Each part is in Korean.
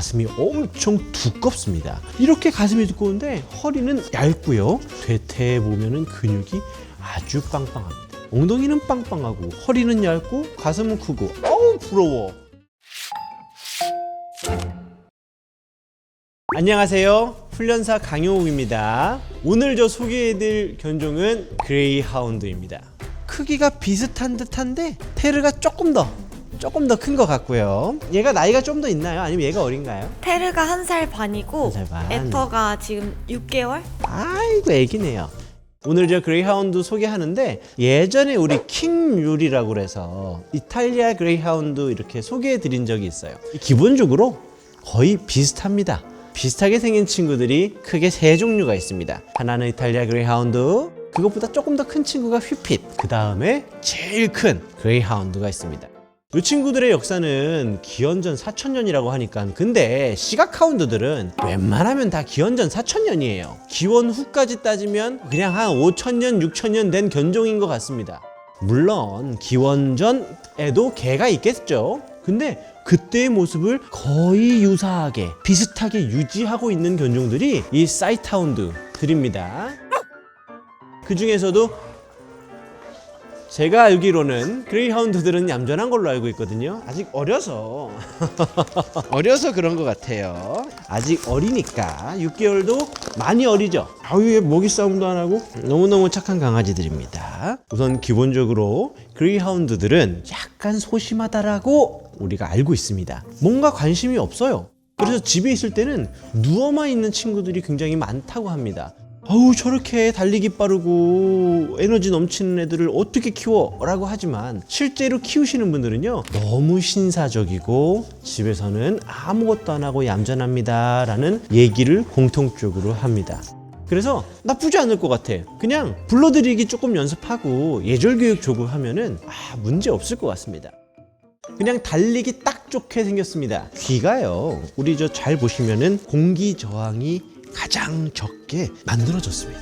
가슴이 엄청 두껍습니다. 이렇게 가슴이 두꺼운데 허리는 얇고요. 대퇴 보면은 근육이 아주 빵빵합니다. 엉덩이는 빵빵하고 허리는 얇고 가슴은 크고 어우 부러워. 안녕하세요, 훈련사 강용욱입니다. 오늘 저 소개해드릴 견종은 그레이하운드입니다. 크기가 비슷한 듯한데 테르가 조금 더 큰 것 같고요. 얘가 나이가 좀 더 있나요? 아니면 얘가 어린가요? 테르가 1살 반이고 1살 반. 에터가 지금 6개월? 아이고 애기네요. 오늘 저 그레이하운드 소개하는데 예전에 우리 킹률이라고 그래서 이탈리아 그레이하운드 이렇게 소개해 드린 적이 있어요. 기본적으로 거의 비슷합니다. 비슷하게 생긴 친구들이 크게 세 종류가 있습니다. 하나는 이탈리아 그레이하운드, 그것보다 조금 더 큰 친구가 휘핏, 그 다음에 제일 큰 그레이하운드가 있습니다. 이 친구들의 역사는 기원전 4000년이라고 하니까, 근데 시각하운드들은 웬만하면 다 기원전 4000년이에요. 기원 후까지 따지면 그냥 한 5000년, 6000년 된 견종인 것 같습니다. 물론 기원전에도 개가 있겠죠. 근데 그때의 모습을 거의 유사하게 비슷하게 유지하고 있는 견종들이 이 사이트하운드들입니다. 그 중에서도 제가 알기로는 그레이하운드들은 얌전한 걸로 알고 있거든요. 아직 어려서 그런 것 같아요. 아직 어리니까 6개월도 많이 어리죠. 아유, 얘 먹이 싸움도 안 하고 너무너무 착한 강아지들입니다. 우선 기본적으로 그레이하운드들은 약간 소심하다라고 우리가 알고 있습니다. 뭔가 관심이 없어요. 그래서 집에 있을 때는 누워만 있는 친구들이 굉장히 많다고 합니다. 아우, 저렇게 달리기 빠르고 에너지 넘치는 애들을 어떻게 키워? 라고 하지만 실제로 키우시는 분들은요, 너무 신사적이고 집에서는 아무것도 안 하고 얌전합니다 라는 얘기를 공통적으로 합니다. 그래서 나쁘지 않을 것 같아. 그냥 불러들이기 조금 연습하고 예절교육 조금 하면은 문제 없을 것 같습니다. 그냥 달리기 딱 좋게 생겼습니다. 귀가요, 우리 저 잘 보시면은 공기 저항이 가장 적게 만들어졌습니다.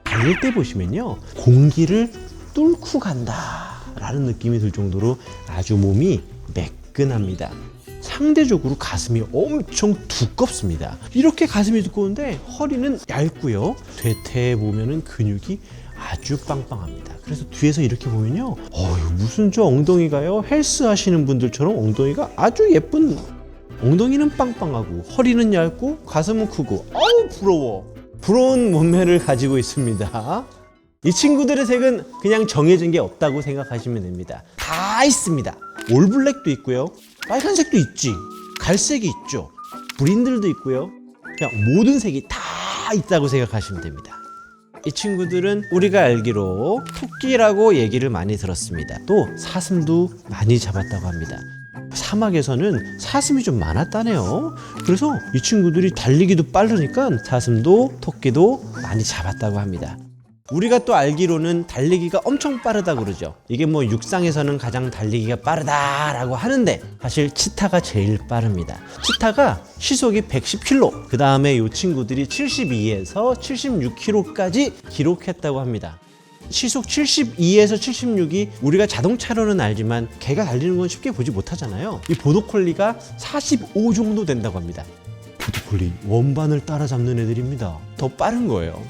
달릴 때 보시면요, 공기를 뚫고 간다 라는 느낌이 들 정도로 아주 몸이 매끈합니다. 상대적으로 가슴이 엄청 두껍습니다. 이렇게 가슴이 두꺼운데 허리는 얇고요. 대퇴 보면은 근육이 아주 빵빵합니다. 그래서 뒤에서 이렇게 보면요, 무슨 저 엉덩이가요, 헬스 하시는 분들처럼 엉덩이가 아주 예쁜, 엉덩이는 빵빵하고 허리는 얇고 가슴은 크고 어우 부러워. 부러운 몸매를 가지고 있습니다. 이 친구들의 색은 그냥 정해진 게 없다고 생각하시면 됩니다. 다 있습니다. 올블랙도 있고요, 빨간색도 있지, 갈색이 있죠, 브린들도 있고요. 그냥 모든 색이 다 있다고 생각하시면 됩니다. 이 친구들은 우리가 알기로 토끼라고 얘기를 많이 들었습니다. 또 사슴도 많이 잡았다고 합니다. 사막에서는 사슴이 좀 많았다네요. 그래서 이 친구들이 달리기도 빠르니까 사슴도 토끼도 많이 잡았다고 합니다. 우리가 또 알기로는 달리기가 엄청 빠르다고 그러죠. 이게 뭐 육상에서는 가장 달리기가 빠르다라고 하는데 사실 치타가 제일 빠릅니다. 치타가 시속이 110km, 그 다음에 이 친구들이 72에서 76km까지 기록했다고 합니다. 시속 72에서 76이 우리가 자동차로는 알지만 개가 달리는 건 쉽게 보지 못하잖아요. 이 보더콜리가 45 정도 된다고 합니다. 보더콜리 원반을 따라잡는 애들입니다. 더 빠른 거예요.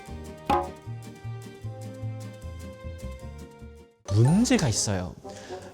문제가 있어요.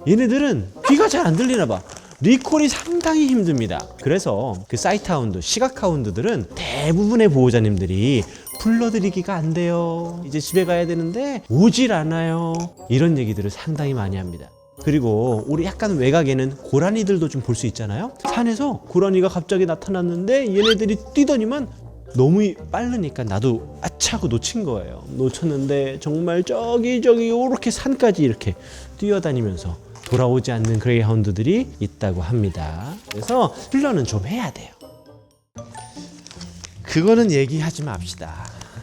얘네들은 귀가 잘 안 들리나 봐. 리콜이 상당히 힘듭니다. 그래서 그 사이트하운드, 시각하운드들은 대부분의 보호자님들이 불러들이기가 안 돼요, 이제 집에 가야 되는데 오질 않아요, 이런 얘기들을 상당히 많이 합니다. 그리고 우리 약간 외곽에는 고라니들도 좀 볼 수 있잖아요. 산에서 고라니가 갑자기 나타났는데 얘네들이 뛰더니만 너무 빠르니까 나도 아차고 놓친 거예요. 놓쳤는데 정말 저기 요렇게 산까지 이렇게 뛰어다니면서 돌아오지 않는 그레이하운드들이 있다고 합니다. 그래서 훈련은 좀 해야 돼요. 그거는 얘기하지 맙시다.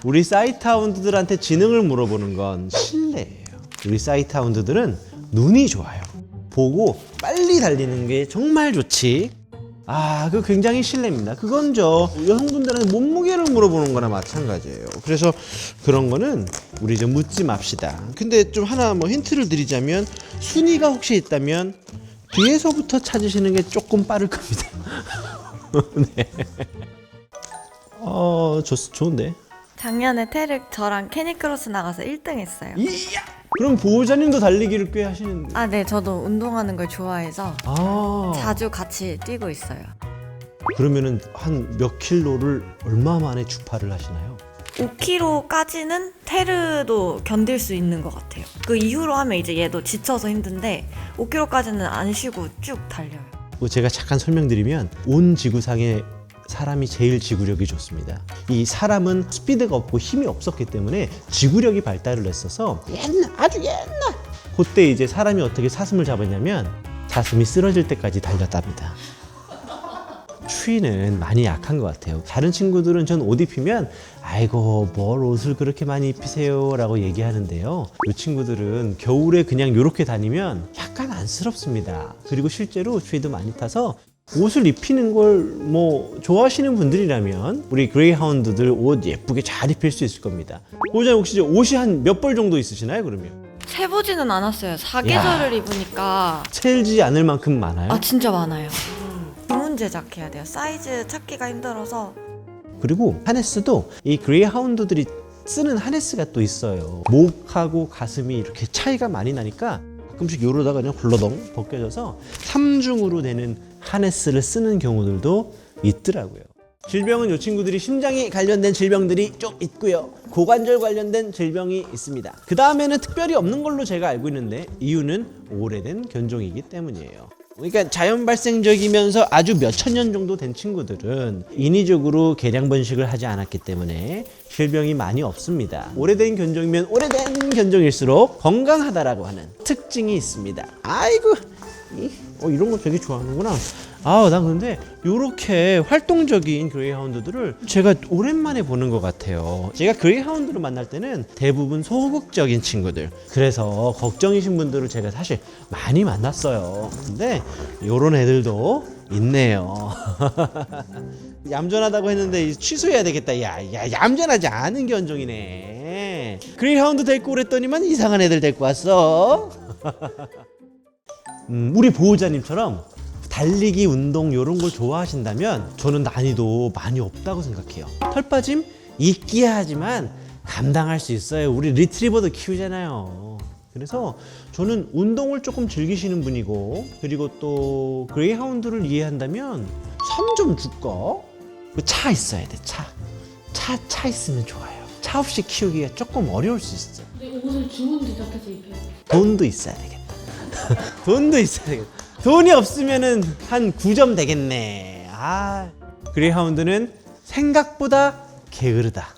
우리 사이트하운드들한테 지능을 물어보는 건 실례예요. 우리 사이트하운드들은 눈이 좋아요. 보고 빨리 달리는 게 정말 좋지. 그거 굉장히 실례입니다. 그건 저 여성분들한테 몸무게를 물어보는 거나 마찬가지예요. 그래서 그런 거는 우리 좀 묻지 맙시다. 근데 좀 하나 뭐 힌트를 드리자면, 순위가 혹시 있다면 뒤에서부터 찾으시는 게 조금 빠를 겁니다. 네. 좋은데. 작년에 테르 저랑 캐니크로스 나가서 1등 했어요. 이야! 그럼 보호자님도 달리기를 꽤 하시는데. 아, 네. 저도 운동하는 걸 좋아해서 자주 같이 뛰고 있어요. 그러면은 한 몇 킬로를 얼마 만에 주파를 하시나요? 5km까지는 테르도 견딜 수 있는 것 같아요. 그 이후로 하면 이제 얘도 지쳐서 힘든데 5km까지는 안 쉬고 쭉 달려요. 제가 잠깐 설명드리면 온 지구상에 사람이 제일 지구력이 좋습니다. 이 사람은 스피드가 없고 힘이 없었기 때문에 지구력이 발달을 했어서 아주 옛날 그때 이제 사람이 어떻게 사슴을 잡았냐면 사슴이 쓰러질 때까지 달렸답니다. 추위는 많이 약한 것 같아요. 다른 친구들은 전 옷 입히면 아이고 뭘 옷을 그렇게 많이 입히세요 라고 얘기하는데요, 이 친구들은 겨울에 그냥 이렇게 다니면 약간 안쓰럽습니다. 그리고 실제로 추위도 많이 타서 옷을 입히는 걸 뭐 좋아하시는 분들이라면 우리 그레이하운드들 옷 예쁘게 잘 입힐 수 있을 겁니다. 보호자님 혹시 옷이 한 몇 벌 정도 있으시나요 그러면? 세보지는 않았어요. 사계절을 입으니까. 셀지 않을 만큼 많아요? 아, 진짜 많아요. 주문 제작해야 돼요. 사이즈 찾기가 힘들어서. 그리고 하네스도 이 그레이하운드들이 쓰는 하네스가 또 있어요. 목하고 가슴이 이렇게 차이가 많이 나니까 가끔씩 요러다가 그냥 훌러덩 벗겨져서 3중으로 되는 하네스를 쓰는 경우들도 있더라고요. 질병은 이 친구들이 심장에 관련된 질병들이 좀 있고요, 고관절 관련된 질병이 있습니다. 그 다음에는 특별히 없는 걸로 제가 알고 있는데 이유는 오래된 견종이기 때문이에요. 그러니까 자연 발생적이면서 아주 몇천 년 정도 된 친구들은 인위적으로 개량 번식을 하지 않았기 때문에 질병이 많이 없습니다. 오래된 견종이면 오래된 견종일수록 건강하다라고 하는 특징이 있습니다. 아이고, 이런 거 되게 좋아하는구나. 난 근데 이렇게 활동적인 그레이하운드들을 제가 오랜만에 보는 것 같아요. 제가 그레이하운드를 만날 때는 대부분 소극적인 친구들, 그래서 걱정이신 분들을 제가 사실 많이 만났어요. 근데 이런 애들도 있네요. 얌전하다고 했는데 취소해야 되겠다. 야, 얌전하지 않은 견종이네. 그레이하운드 데리고 오랬더니만 이상한 애들 데리고 왔어. 우리 보호자님처럼 달리기, 운동 이런 걸 좋아하신다면 저는 난이도 많이 없다고 생각해요. 털빠짐 있기야 하지만 감당할 수 있어요. 우리 리트리버도 키우잖아요. 그래서 저는 운동을 조금 즐기시는 분이고, 그리고 또 그레이하운드를 이해한다면 3점 줄까? 차 있어야 돼. 차 있으면 좋아요. 차 없이 키우기가 조금 어려울 수 있어. 근데 옷을 주문 제작해서 입혀요. 돈도 있어야 되겠다. 돈도 있어야 되겠다. 돈이 없으면은 한 9점 되겠네. 그레이하운드는 생각보다 게으르다.